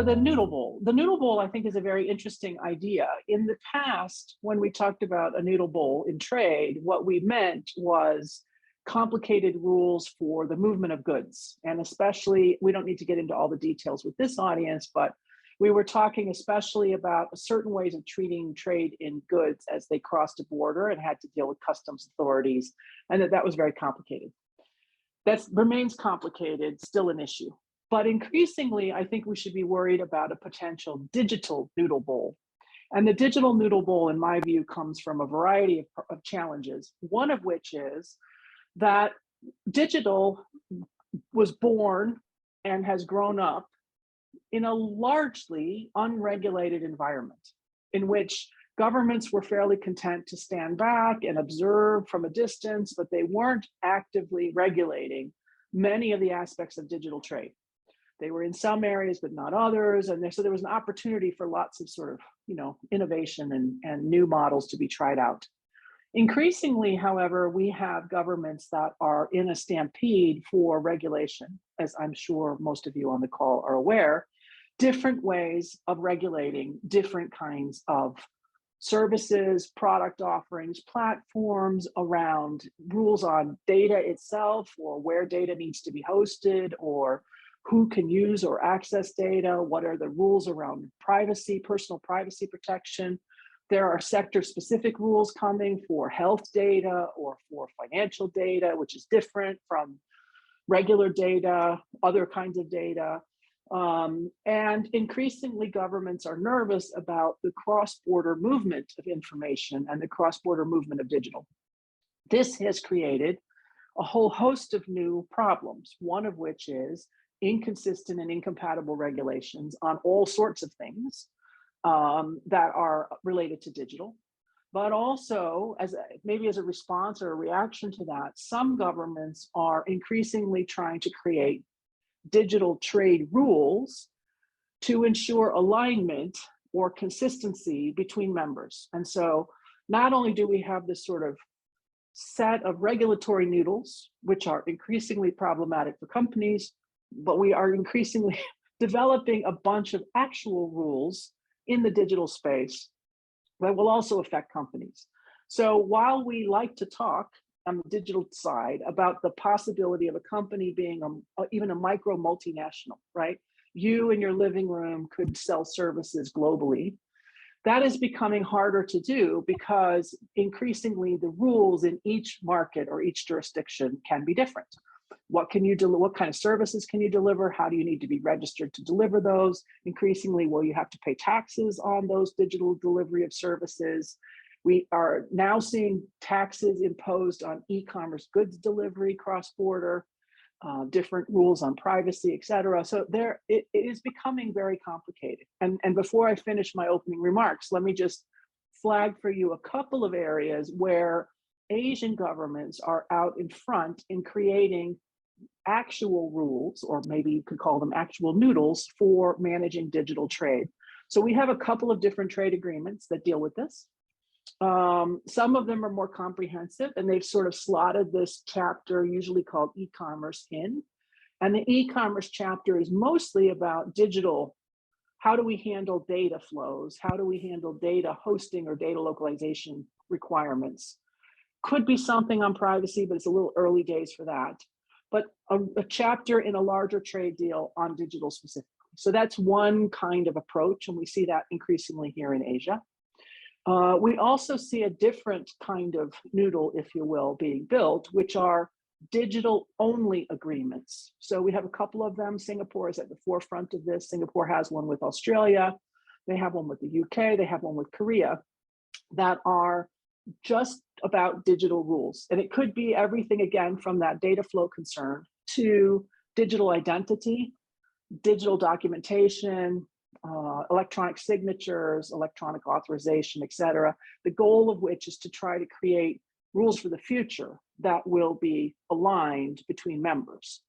the Noodle Bowl, I think, is a very interesting idea. In the past, when we talked about a Noodle Bowl in trade, what we meant was complicated rules for the movement of goods. And especially, we don't need to get into all the details with this audience, but we were talking especially about certain ways of treating trade in goods as they crossed a border and had to deal with customs authorities, and that was very complicated. That remains complicated, still an issue. But increasingly, I think we should be worried about a potential digital Noodle Bowl. And the digital Noodle Bowl, in my view, comes from a variety of challenges, one of which is that digital was born and has grown up in a largely unregulated environment in which governments were fairly content to stand back and observe from a distance, but they weren't actively regulating many of the aspects of digital trade. They were in some areas, but not others. And so there was an opportunity for lots of sort of, innovation and new models to be tried out. Increasingly, however, we have governments that are in a stampede for regulation, as I'm sure most of you on the call are aware, different ways of regulating different kinds of services, product offerings, platforms around rules on data itself, or where data needs to be hosted, or who can use or access data, what are the rules around privacy, personal privacy protection. There are sector-specific rules coming for health data or for financial data, which is different from regular data, other kinds of data. And increasingly, governments are nervous about the cross-border movement of information and the cross-border movement of digital. This has created a whole host of new problems, one of which is inconsistent and incompatible regulations on all sorts of things that are related to digital. But also, maybe as a response or a reaction to that, some governments are increasingly trying to create digital trade rules to ensure alignment or consistency between members. And so not only do we have this sort of set of regulatory noodles, which are increasingly problematic for companies, but we are increasingly developing a bunch of actual rules in the digital space that will also affect companies. So while we like to talk on the digital side about the possibility of a company being even a micro multinational, right? You in your living room could sell services globally. That is becoming harder to do because increasingly the rules in each market or each jurisdiction can be different. What can you do? What kind of services can you deliver? How do you need to be registered to deliver those? Increasingly, will you have to pay taxes on those digital delivery of services? We are now seeing taxes imposed on e-commerce goods delivery cross-border, different rules on privacy, et cetera. So it is becoming very complicated. And before I finish my opening remarks, let me just flag for you a couple of areas where Asian governments are out in front in creating actual rules, or maybe you could call them actual noodles, for managing digital trade. So we have a couple of different trade agreements that deal with this. Some of them are more comprehensive, and they've sort of slotted this chapter, usually called e-commerce, in. And the e-commerce chapter is mostly about digital. How do we handle data flows? How do we handle data hosting or data localization requirements? Could be something on privacy, but it's a little early days for that. But a chapter in a larger trade deal on digital specifically. So that's one kind of approach, and we see that increasingly here in Asia. We also see a different kind of noodle, if you will, being built, which are digital-only agreements. So we have a couple of them. Singapore is at the forefront of this. Singapore has one with Australia. They have one with the UK. They have one with Korea that are just about digital rules. And it could be everything, again, from that data flow concern to digital identity, digital documentation, electronic signatures, electronic authorization, et cetera, the goal of which is to try to create rules for the future that will be aligned between members.